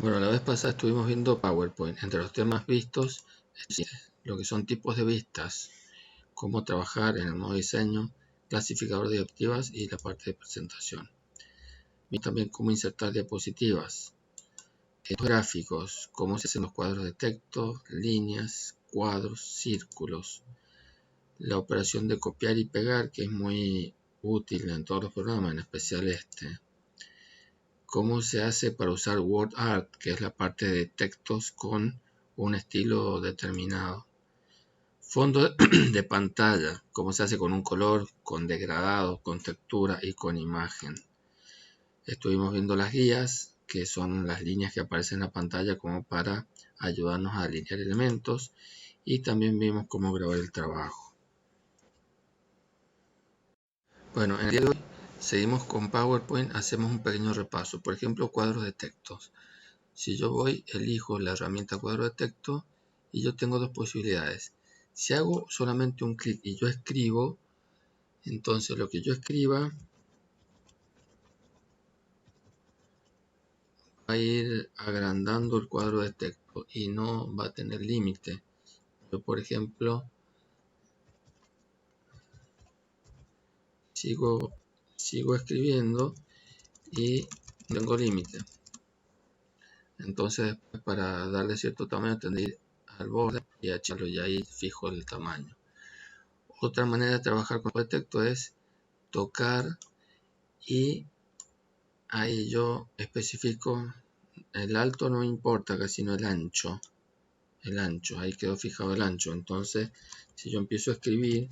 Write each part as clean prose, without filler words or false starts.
Bueno, la vez pasada estuvimos viendo PowerPoint. Entre los temas vistos, lo que son tipos de vistas, cómo trabajar en el modo diseño, clasificador de diapositivas y la parte de presentación. Y también cómo insertar diapositivas, gráficos, cómo se hacen los cuadros de texto, líneas, cuadros, círculos. La operación de copiar y pegar, que es muy útil en todos los programas, en especial este. Cómo se hace para usar WordArt, que es la parte de textos con un estilo determinado. Fondo de pantalla, cómo se hace con un color, con degradado, con textura y con imagen. Estuvimos viendo las guías, que son las líneas que aparecen en la pantalla como para ayudarnos a alinear elementos, y también vimos cómo grabar el trabajo. Bueno, en el día de hoy seguimos con PowerPoint, hacemos un pequeño repaso. Por ejemplo, cuadros de textos. Si yo voy, elijo la herramienta cuadro de texto y yo tengo dos posibilidades. Si hago solamente un clic y yo escribo, entonces lo que yo escriba va a ir agrandando el cuadro de texto y no va a tener límite. Yo, por ejemplo, sigo escribiendo y no tengo límite. Entonces, para darle cierto tamaño, tendré que ir al borde y echarlo, y ahí fijo el tamaño. Otra manera de trabajar con el texto es tocar y ahí yo especifico el alto, no importa casi, no el ancho. Ahí quedó fijado el ancho. Entonces, si yo empiezo a escribir,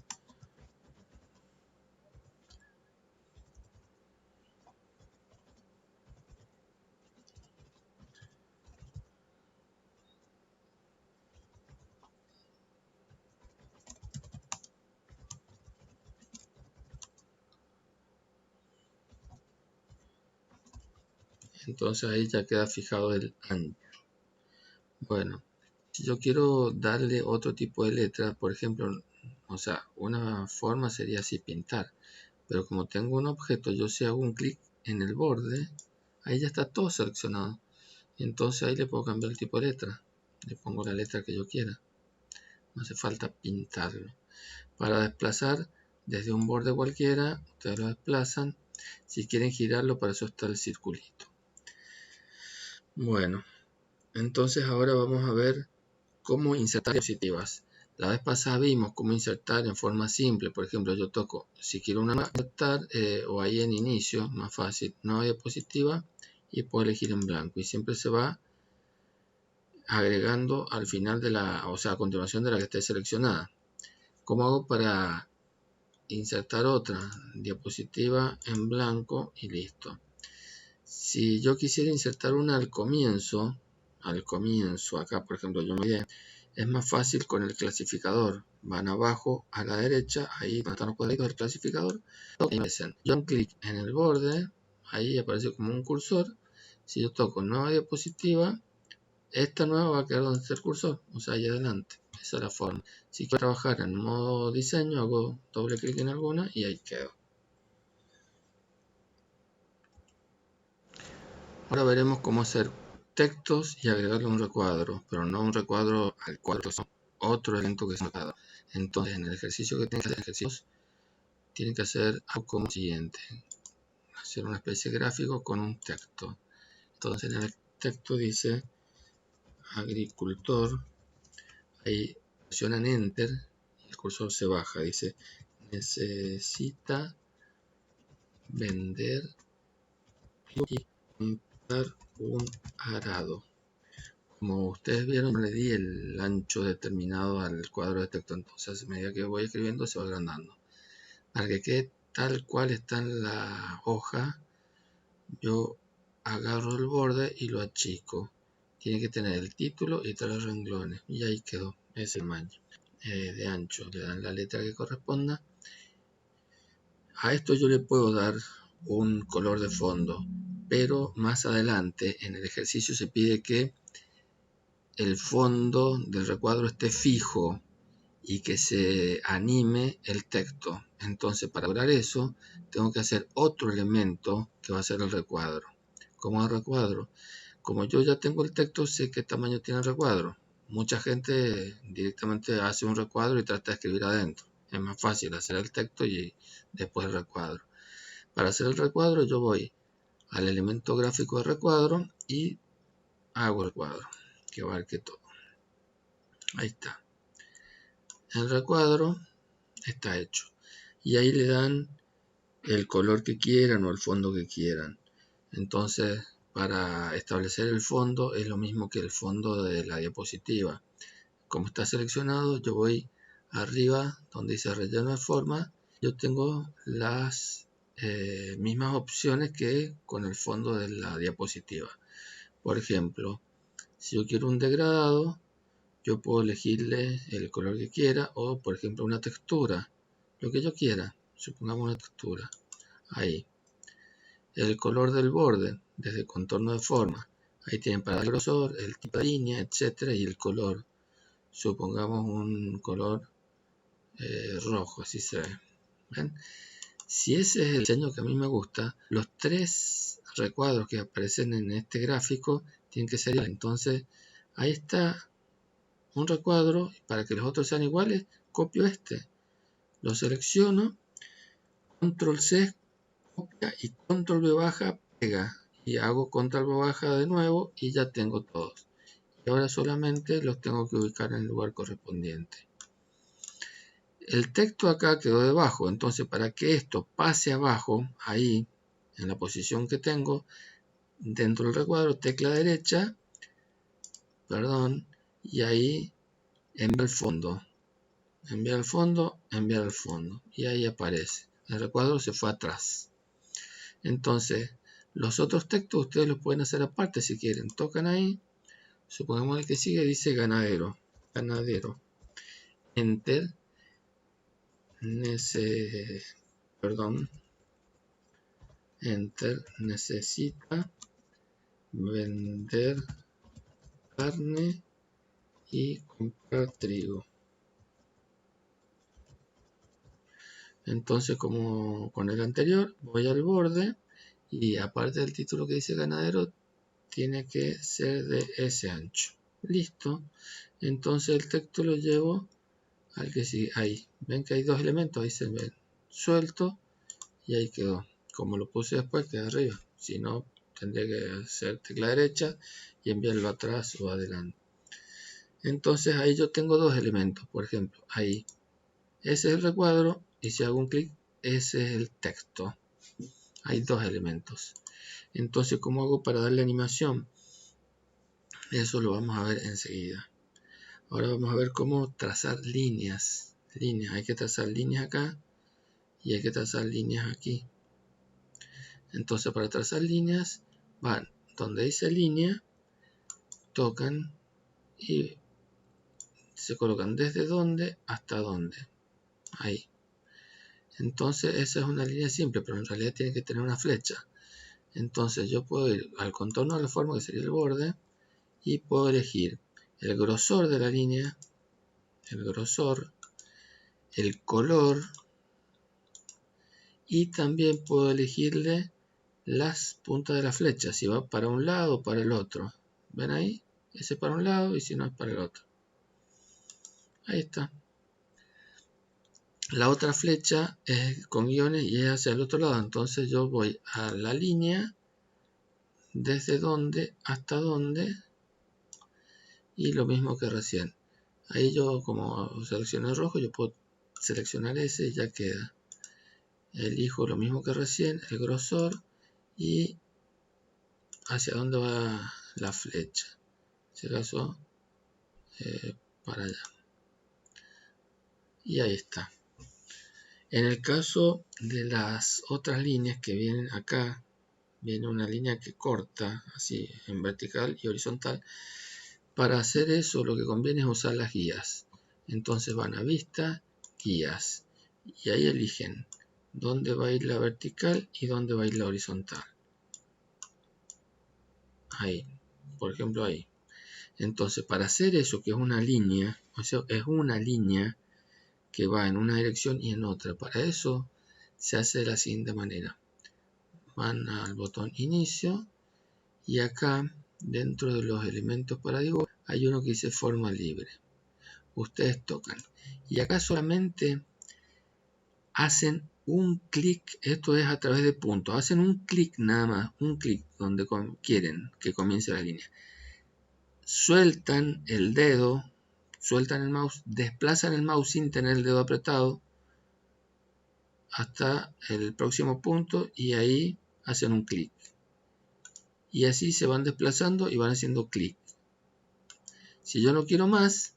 entonces ahí ya queda fijado el ancho. Bueno, si yo quiero darle otro tipo de letra, por ejemplo, o sea, una forma sería así, pintar. Pero como tengo un objeto, yo si hago un clic en el borde, ahí ya está todo seleccionado. Entonces ahí le puedo cambiar el tipo de letra. Le pongo la letra que yo quiera. No hace falta pintarlo. Para desplazar desde un borde cualquiera, ustedes lo desplazan. Si quieren girarlo, para eso está el circulito. Bueno, entonces ahora vamos a ver cómo insertar diapositivas. La vez pasada vimos cómo insertar en forma simple. Por ejemplo, yo toco, si quiero una insertar, o ahí en inicio, más fácil, nueva diapositiva, y puedo elegir en blanco. Y siempre se va agregando al final de o sea, a continuación de la que esté seleccionada. ¿Cómo hago para insertar otra diapositiva en blanco? Y listo. Si yo quisiera insertar una al comienzo, acá por ejemplo yo me voy, es más fácil con el clasificador. Van abajo a la derecha, ahí están los cuadritos del clasificador. Yo un clic en el borde, ahí aparece como un cursor. Si yo toco nueva diapositiva, esta nueva va a quedar donde está el cursor, o sea, ahí adelante. Esa es la forma. Si quiero trabajar en modo diseño, hago doble clic en alguna y ahí quedo. Ahora veremos cómo hacer textos y agregarle un recuadro, pero no un recuadro al cuadro, sino otro elemento que es notado. Entonces, en el ejercicio que tienen que hacer ejercicios, tienen que hacer algo como lo siguiente: hacer una especie de gráfico con un texto. Entonces, en el texto dice agricultor, ahí presionan enter y el cursor se baja, dice necesita vender y comprar un arado. Como ustedes vieron, no le di el ancho determinado al cuadro de texto, entonces a medida que voy escribiendo se va agrandando. Para que quede tal cual está en la hoja, yo agarro el borde y lo achico. Tiene que tener el título y 3 renglones, y ahí quedó, es el tamaño de ancho. Le dan la letra que corresponda. A esto yo le puedo dar un color de fondo, pero más adelante en el ejercicio se pide que el fondo del recuadro esté fijo y que se anime el texto. Entonces, para lograr eso, tengo que hacer otro elemento que va a ser el recuadro. ¿Cómo el recuadro? Como yo ya tengo el texto, sé qué tamaño tiene el recuadro. Mucha gente directamente hace un recuadro y trata de escribir adentro. Es más fácil hacer el texto y después el recuadro. Para hacer el recuadro yo voy al elemento gráfico de recuadro y hago el cuadro que abarque todo. Ahí está. El recuadro está hecho. Y ahí le dan el color que quieran o el fondo que quieran. Entonces, para establecer el fondo es lo mismo que el fondo de la diapositiva. Como está seleccionado, yo voy arriba donde dice relleno de forma. Yo tengo las mismas opciones que con el fondo de la diapositiva. Por ejemplo, si yo quiero un degradado, yo puedo elegirle el color que quiera o, por ejemplo, una textura, lo que yo quiera. Supongamos una textura. Ahí. El color del borde, desde contorno de forma. Ahí tienen para el grosor, el tipo de línea, etcétera, y el color. Supongamos un color rojo, así se ve. ¿Ven? Si ese es el diseño que a mí me gusta, los 3 recuadros que aparecen en este gráfico tienen que ser iguales. Entonces, ahí está un recuadro. Para que los otros sean iguales, copio este. Lo selecciono, control C, copia y control V baja, pega. Y hago control V baja de nuevo y ya tengo todos. Y ahora solamente los tengo que ubicar en el lugar correspondiente. El texto acá quedó debajo, entonces para que esto pase abajo, ahí, en la posición que tengo, dentro del recuadro, tecla derecha, y ahí enviar al fondo. Enviar al fondo, enviar al fondo. Y ahí aparece. El recuadro se fue atrás. Entonces, los otros textos ustedes los pueden hacer aparte si quieren. Tocan ahí. Supongamos el que sigue dice ganadero. Ganadero. Enter. Enter. Necesita vender carne y comprar trigo. Entonces, como con el anterior, voy al borde y aparte del título que dice ganadero, tiene que ser de ese ancho. Listo. Entonces el texto lo llevo al que sigue. Ahí. Ven que hay 2 elementos. Ahí se ven. Suelto. Y ahí quedó. Como lo puse después, queda arriba. Si no, tendría que hacer tecla derecha y enviarlo atrás o adelante. Entonces ahí yo tengo 2 elementos. Por ejemplo, ahí. Ese es el recuadro. Y si hago un clic, ese es el texto. Hay 2 elementos. Entonces, ¿cómo hago para darle animación? Eso lo vamos a ver enseguida. Ahora vamos a ver cómo trazar líneas. Hay que trazar líneas acá y hay que trazar líneas aquí. Entonces, para trazar líneas, van donde dice línea, tocan y se colocan desde dónde hasta dónde. Ahí. Entonces, esa es una línea simple, pero en realidad tiene que tener una flecha. Entonces, yo puedo ir al contorno de la forma, que sería el borde, y puedo elegir el grosor de la línea, el grosor, el color, y también puedo elegirle las puntas de la flecha, si va para un lado o para el otro. ¿Ven ahí? Ese para un lado y si no es para el otro. Ahí está. La otra flecha es con guiones y es hacia el otro lado. Entonces yo voy a la línea, desde dónde hasta dónde, y lo mismo que recién. Ahí yo, como seleccioné rojo, yo puedo seleccionar ese y ya queda. Elijo lo mismo que recién, el grosor y hacia dónde va la flecha. En este caso, para allá. Y ahí está. En el caso de las otras líneas que vienen acá, viene una línea que corta así en vertical y horizontal. Para hacer eso lo que conviene es usar las guías. Entonces van a vista, guías, y ahí eligen dónde va a ir la vertical y dónde va a ir la horizontal. Ahí, por ejemplo ahí. Entonces para hacer eso, que es una línea, o sea, es una línea que va en una dirección y en otra. Para eso se hace de la siguiente manera. Van al botón inicio y acá dentro de los elementos para dibujo hay uno que dice forma libre. Ustedes tocan y acá solamente hacen un clic, esto es a través de puntos, hacen un clic nada más, un clic donde quieren que comience la línea. Sueltan el dedo, sueltan el mouse, desplazan el mouse sin tener el dedo apretado hasta el próximo punto y ahí hacen un clic. Y así se van desplazando y van haciendo clic. Si yo no quiero más,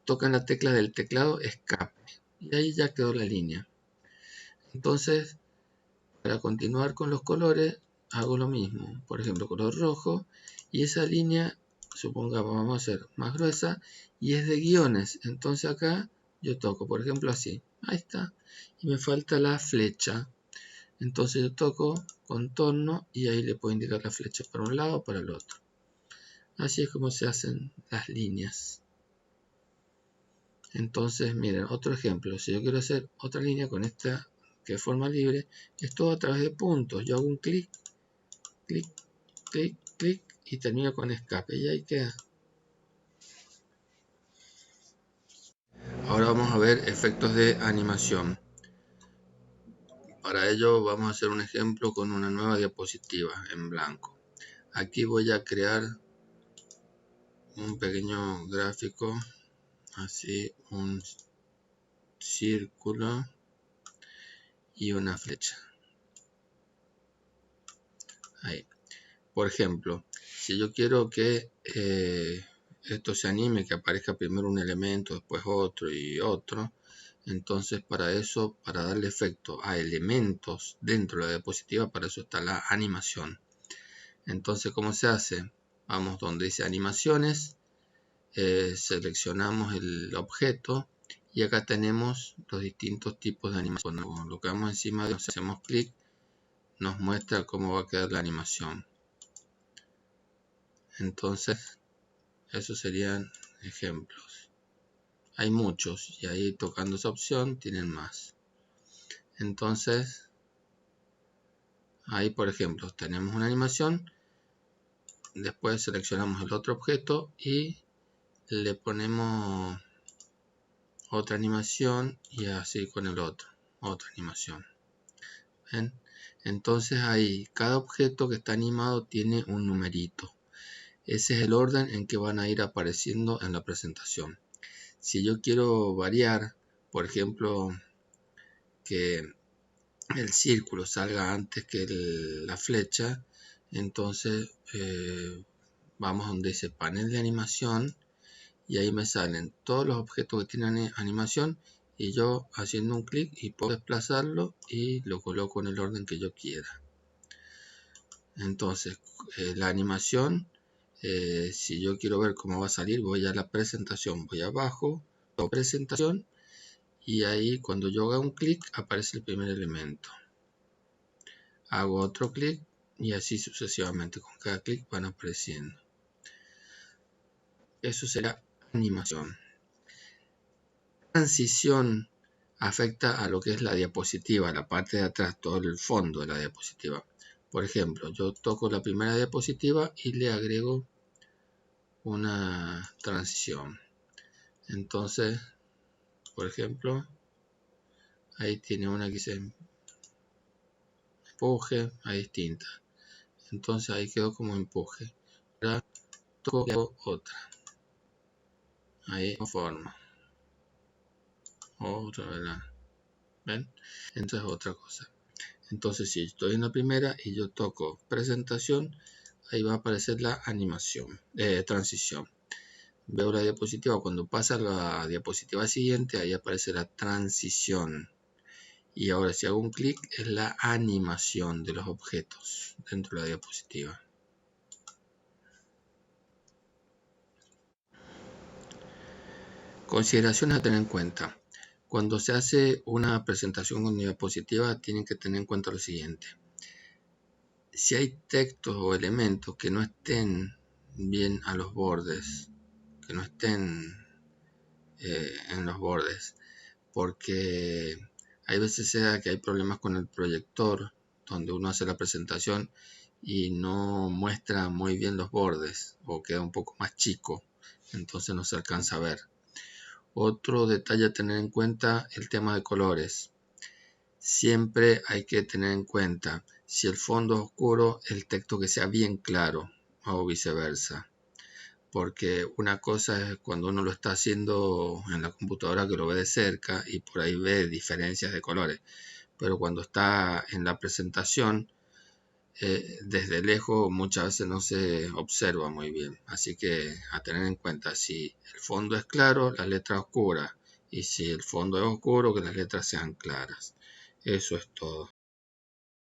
tocan la tecla del teclado escape y ahí ya quedó la línea. Entonces, para continuar con los colores, hago lo mismo. Por ejemplo, color rojo y esa línea, supongamos, vamos a hacer más gruesa y es de guiones. Entonces acá yo toco, por ejemplo, así. Ahí está. Y me falta la flecha. Entonces yo toco contorno y ahí le puedo indicar la flecha para un lado o para el otro. Así es como se hacen las líneas. Entonces, miren, otro ejemplo. Si yo quiero hacer otra línea con esta que es forma libre, es todo a través de puntos. Yo hago un clic, clic, clic, clic y termino con escape y ahí queda. Ahora vamos a ver efectos de animación. Para ello vamos a hacer un ejemplo con una nueva diapositiva en blanco. Aquí voy a crear un pequeño gráfico, así un círculo y una flecha. Ahí. Por ejemplo, si yo quiero que esto se anime, que aparezca primero un elemento, después otro y otro, entonces para eso, para darle efecto a elementos dentro de la diapositiva, para eso está la animación. Entonces, ¿cómo se hace? Vamos donde dice animaciones, seleccionamos el objeto y acá tenemos los distintos tipos de animación. Cuando colocamos encima de hacemos clic, nos muestra cómo va a quedar la animación. Entonces, esos serían ejemplos. Hay muchos y ahí tocando esa opción tienen más. Entonces, ahí por ejemplo tenemos una animación. Después seleccionamos el otro objeto y le ponemos otra animación y así con el otro, otra animación. ¿Ven? Entonces ahí cada objeto que está animado tiene un numerito. Ese es el orden en que van a ir apareciendo en la presentación. Si yo quiero variar, por ejemplo, que el círculo salga antes que la flecha, entonces vamos donde dice panel de animación y ahí me salen todos los objetos que tienen animación y yo haciendo un clic y puedo desplazarlo y lo coloco en el orden que yo quiera. Entonces la animación, si yo quiero ver cómo va a salir, voy a la presentación, voy abajo, presentación y ahí cuando yo haga un clic aparece el primer elemento. Hago otro clic y así sucesivamente, con cada clic van apareciendo. Eso será animación. Transición afecta a lo que es la diapositiva, la parte de atrás, todo el fondo de la diapositiva. Por ejemplo, yo toco la primera diapositiva y le agrego una transición. Entonces, por ejemplo, ahí tiene una que dice empuje, hay distintas. Entonces ahí quedó como empuje. Ahora toco otra. Ahí forma. Otra, ¿verdad? ¿Ven? Entonces otra cosa. Entonces si estoy en la primera y yo toco presentación, ahí va a aparecer la animación, transición. Veo la diapositiva, cuando pasa a la diapositiva siguiente, ahí aparece la transición. Y ahora si hago un clic, es la animación de los objetos dentro de la diapositiva. Consideraciones a tener en cuenta. Cuando se hace una presentación con diapositiva, tienen que tener en cuenta lo siguiente. Si hay textos o elementos que no estén bien a los bordes, que no estén en los bordes, porque hay veces que hay problemas con el proyector donde uno hace la presentación y no muestra muy bien los bordes o queda un poco más chico, entonces no se alcanza a ver. Otro detalle a tener en cuenta, el tema de colores. Siempre hay que tener en cuenta, si el fondo es oscuro, el texto que sea bien claro o viceversa. Porque una cosa es cuando uno lo está haciendo en la computadora que lo ve de cerca y por ahí ve diferencias de colores. Pero cuando está en la presentación, desde lejos muchas veces no se observa muy bien. Así que a tener en cuenta, si el fondo es claro, la letra es oscura. Y si el fondo es oscuro, que las letras sean claras. Eso es todo.